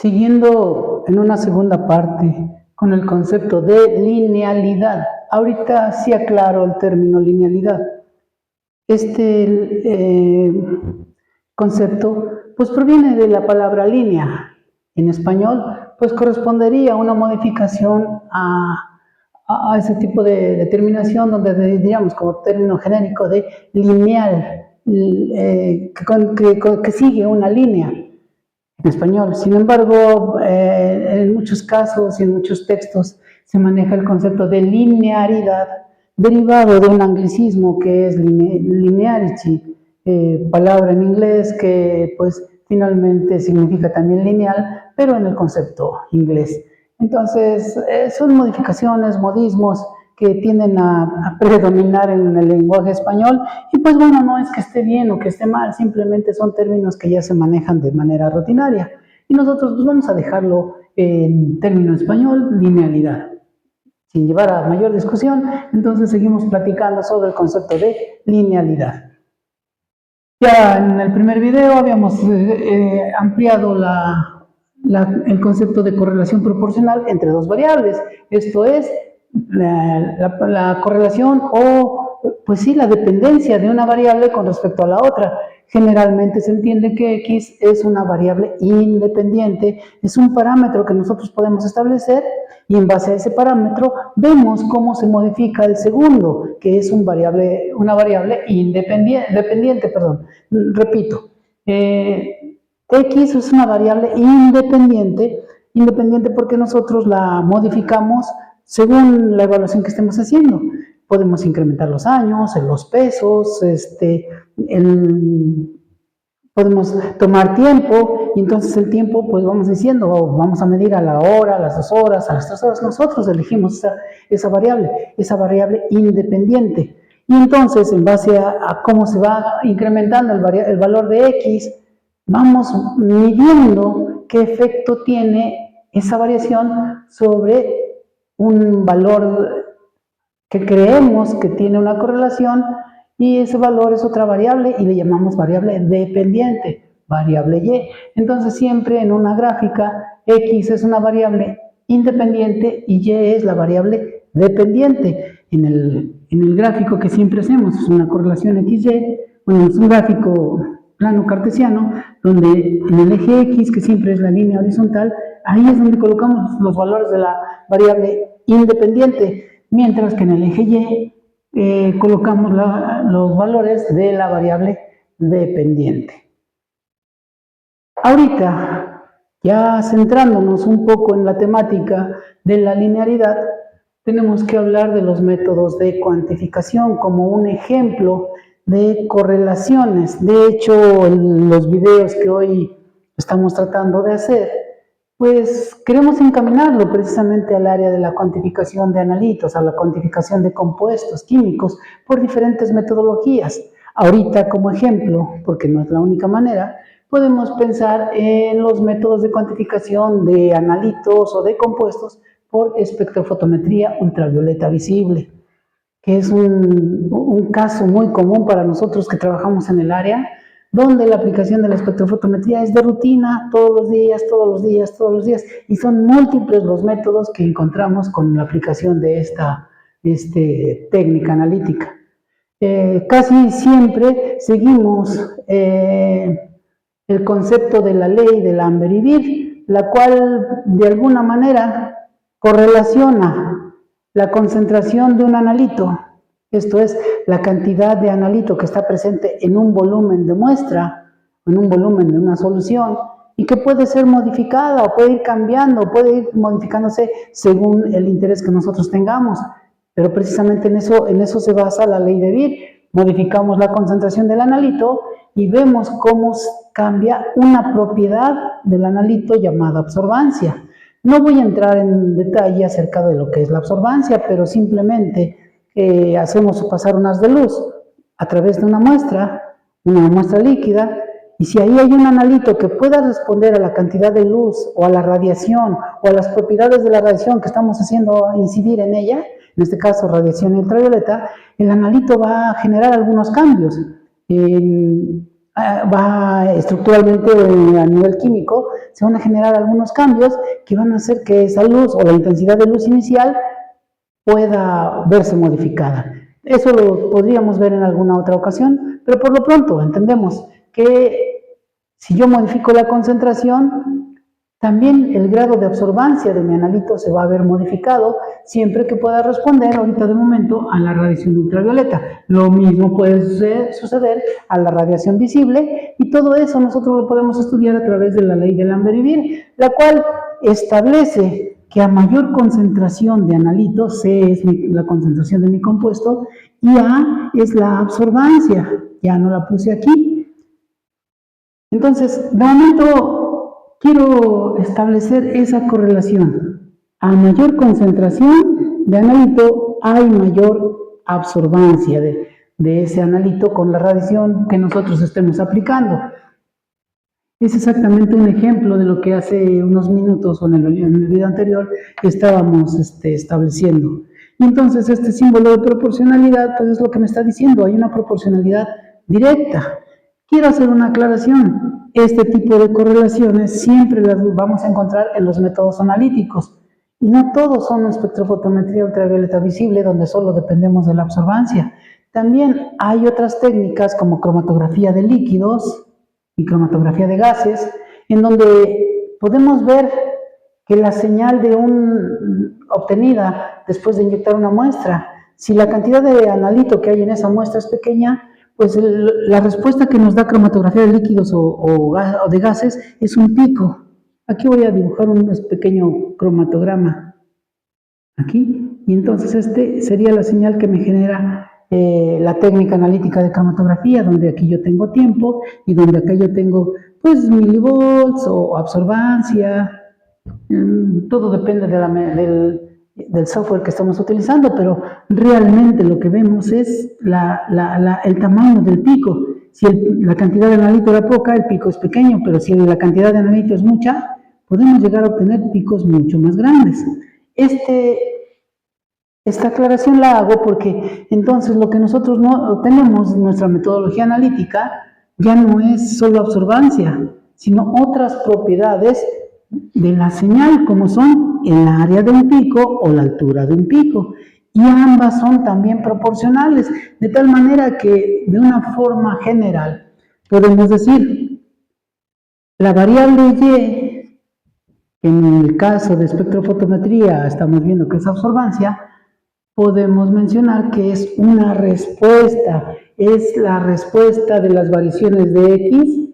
Siguiendo en una segunda parte con el concepto de linealidad. Ahorita sí aclaro el término linealidad. Este concepto pues proviene de la palabra línea. En español pues correspondería a una modificación a ese tipo de determinación donde diríamos como término genérico de lineal, que sigue una línea en español. Sin embargo, en muchos casos y en muchos textos se maneja el concepto de linearidad derivado de un anglicismo que es linearity, palabra en inglés que pues finalmente significa también lineal, pero en el concepto inglés. Entonces, son modificaciones, modismos que tienden a predominar en el lenguaje español y pues bueno, no es que esté bien o que esté mal, simplemente son términos que ya se manejan de manera rutinaria y nosotros pues vamos a dejarlo en término español, linealidad. Sin llevar a mayor discusión, entonces seguimos platicando sobre el concepto de linealidad. Ya en el primer video habíamos ampliado el concepto de correlación proporcional entre dos variables, esto es la correlación o, pues sí, la dependencia de una variable con respecto a la otra. Generalmente se entiende que X es una variable independiente, es un parámetro que nosotros podemos establecer y en base a ese parámetro vemos cómo se modifica el segundo, que es una variable independiente. Repito, X es una variable independiente porque nosotros la modificamos según la evaluación que estemos haciendo. Podemos incrementar los años, los pesos, podemos tomar tiempo, y entonces el tiempo, pues vamos diciendo, vamos a medir a la hora, a las 2 horas, a las 3 horas, nosotros elegimos esa variable independiente. Y entonces, en base a cómo se va incrementando el valor de X, vamos midiendo qué efecto tiene esa variación sobre un valor que creemos que tiene una correlación y ese valor es otra variable y le llamamos variable dependiente, variable Y. Entonces siempre en una gráfica X es una variable independiente y Y es la variable dependiente. En el gráfico que siempre hacemos es una correlación XY, bueno, es un gráfico plano cartesiano, donde en el eje X, que siempre es la línea horizontal, ahí es donde colocamos los valores de la variable independiente, mientras que en el eje Y colocamos los valores de la variable dependiente. Ahorita, ya centrándonos un poco en la temática de la linealidad, tenemos que hablar de los métodos de cuantificación como un ejemplo de correlaciones. De hecho, en los videos que hoy estamos tratando de hacer, pues queremos encaminarlo precisamente al área de la cuantificación de analitos, a la cuantificación de compuestos químicos por diferentes metodologías. Ahorita, como ejemplo, porque no es la única manera, podemos pensar en los métodos de cuantificación de analitos o de compuestos por espectrofotometría ultravioleta visible, que es un caso muy común para nosotros que trabajamos en el área, donde la aplicación de la espectrofotometría es de rutina, todos los días, y son múltiples los métodos que encontramos con la aplicación de esta técnica analítica. Casi siempre seguimos el concepto de la ley de Lambert-Eibir, la cual de alguna manera correlaciona la concentración de un analito, esto es, la cantidad de analito que está presente en un volumen de muestra, en un volumen de una solución, y que puede ser modificada o puede ir cambiando, puede ir modificándose según el interés que nosotros tengamos. Pero precisamente en eso se basa la ley de Eibir. Modificamos la concentración del analito y vemos cómo cambia una propiedad del analito llamada absorbancia. No voy a entrar en detalle acerca de lo que es la absorbancia, pero simplemente hacemos pasar un haz de luz a través de una muestra líquida, y si ahí hay un analito que pueda responder a la cantidad de luz o a la radiación o a las propiedades de la radiación que estamos haciendo incidir en ella, en este caso radiación ultravioleta, el analito va a generar algunos cambios. estructuralmente a nivel químico, se van a generar algunos cambios que van a hacer que esa luz o la intensidad de luz inicial pueda verse modificada. Eso lo podríamos ver en alguna otra ocasión, pero por lo pronto entendemos que si yo modifico la concentración, también el grado de absorbancia de mi analito se va a ver modificado siempre que pueda responder ahorita de momento a la radiación ultravioleta. Lo mismo puede suceder a la radiación visible y todo eso nosotros lo podemos estudiar a través de la ley de Lambert-Wiesel, la cual establece que a mayor concentración de analito, C es la concentración de mi compuesto y A es la absorbancia. Ya no la puse aquí. Entonces, de momento quiero establecer esa correlación. A mayor concentración de analito hay mayor absorbancia de ese analito con la radiación que nosotros estemos aplicando. Es exactamente un ejemplo de lo que hace unos minutos o en el video anterior estábamos estableciendo. Y entonces este símbolo de proporcionalidad pues es lo que me está diciendo, hay una proporcionalidad directa. Quiero hacer una aclaración. Este tipo de correlaciones siempre las vamos a encontrar en los métodos analíticos. Y no todos son espectrofotometría ultravioleta visible, donde solo dependemos de la absorbancia. También hay otras técnicas como cromatografía de líquidos y cromatografía de gases, en donde podemos ver que la señal obtenida después de inyectar una muestra, si la cantidad de analito que hay en esa muestra es pequeña, pues la respuesta que nos da cromatografía de líquidos o de gases es un pico. Aquí voy a dibujar un pequeño cromatograma, aquí, y entonces este sería la señal que me genera la técnica analítica de cromatografía, donde aquí yo tengo tiempo y donde acá yo tengo pues milivolts o absorbancia, todo depende del software que estamos utilizando, pero realmente lo que vemos es el tamaño del pico. Si la cantidad de analito era poca, el pico es pequeño, pero si la cantidad de analito es mucha, podemos llegar a obtener picos mucho más grandes. Esta aclaración la hago porque entonces lo que nosotros no tenemos en nuestra metodología analítica ya no es solo absorbancia, sino otras propiedades de la señal, como son el área de un pico o la altura de un pico. Y ambas son también proporcionales, de tal manera que de una forma general podemos decir la variable Y, en el caso de espectrofotometría estamos viendo que es absorbancia, podemos mencionar que es una respuesta, es la respuesta de las variaciones de X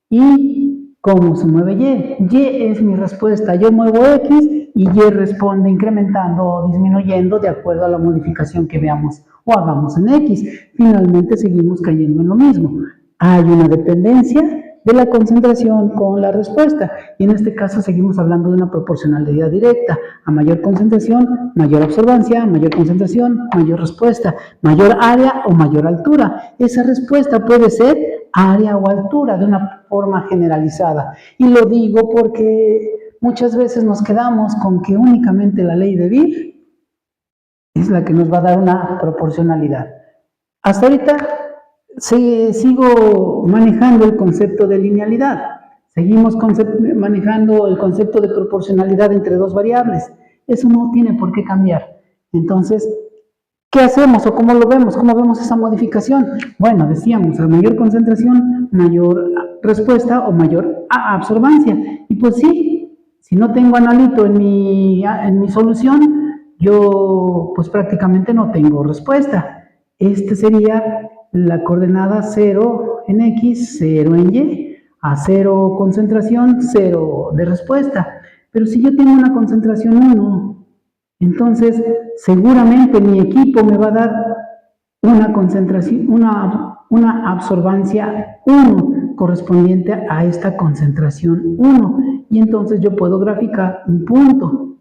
y cómo se mueve Y. Y es mi respuesta, yo muevo X y Y responde incrementando o disminuyendo de acuerdo a la modificación que veamos o hagamos en X. Finalmente seguimos cayendo en lo mismo. Hay una dependencia de la concentración con la respuesta. Y en este caso seguimos hablando de una proporcionalidad directa. A mayor concentración, mayor absorbancia, mayor concentración, mayor respuesta, mayor área o mayor altura. Esa respuesta puede ser área o altura de una forma generalizada. Y lo digo porque muchas veces nos quedamos con que únicamente la ley de Beer es la que nos va a dar una proporcionalidad. Hasta ahorita sigo manejando el concepto de linealidad, seguimos manejando el concepto de proporcionalidad entre dos variables. Eso no tiene por qué cambiar. Entonces, ¿qué hacemos o cómo lo vemos? ¿Cómo vemos esa modificación? Bueno, decíamos, a mayor concentración, mayor respuesta o mayor absorbancia. Y pues sí, si no tengo analito en mi solución, yo pues prácticamente no tengo respuesta. Este sería la coordenada 0 en X, 0 en Y, a 0 concentración, 0 de respuesta. Pero si yo tengo una concentración 1, entonces seguramente mi equipo me va a dar una concentración, una absorbancia 1 correspondiente a esta concentración 1. Y entonces yo puedo graficar un punto.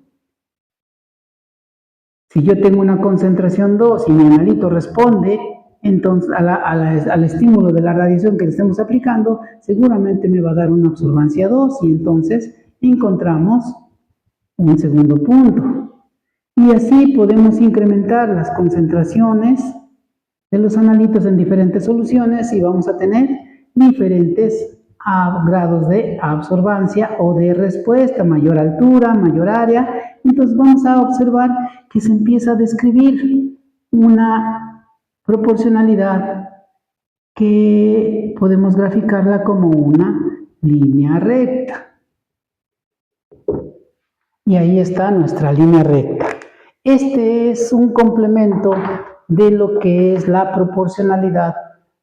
Si yo tengo una concentración 2 y mi analito responde entonces al estímulo de la radiación que le estemos aplicando, seguramente me va a dar una absorbancia 2 y entonces encontramos un segundo punto. Y así podemos incrementar las concentraciones de los analitos en diferentes soluciones y vamos a tener diferentes grados de absorbancia o de respuesta, mayor altura, mayor área. Entonces vamos a observar que se empieza a describir una proporcionalidad que podemos graficarla como una línea recta. Y ahí está nuestra línea recta. Este es un complemento de lo que es la proporcionalidad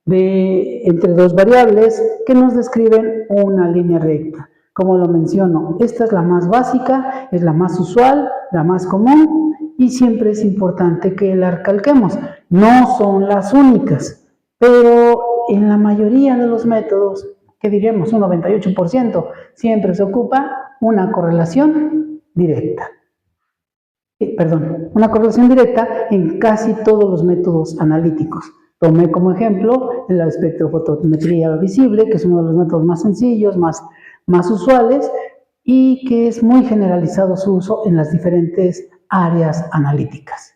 entre dos variables que nos describen una línea recta. Como lo menciono, esta es la más básica, es la más usual, la más común y siempre es importante que la recalquemos. No son las únicas, pero en la mayoría de los métodos, que diríamos un 98%, siempre se ocupa una correlación directa. Una correlación directa en casi todos los métodos analíticos. Tomé como ejemplo la espectrofotometría visible, que es uno de los métodos más sencillos, más usuales y que es muy generalizado su uso en las diferentes áreas analíticas.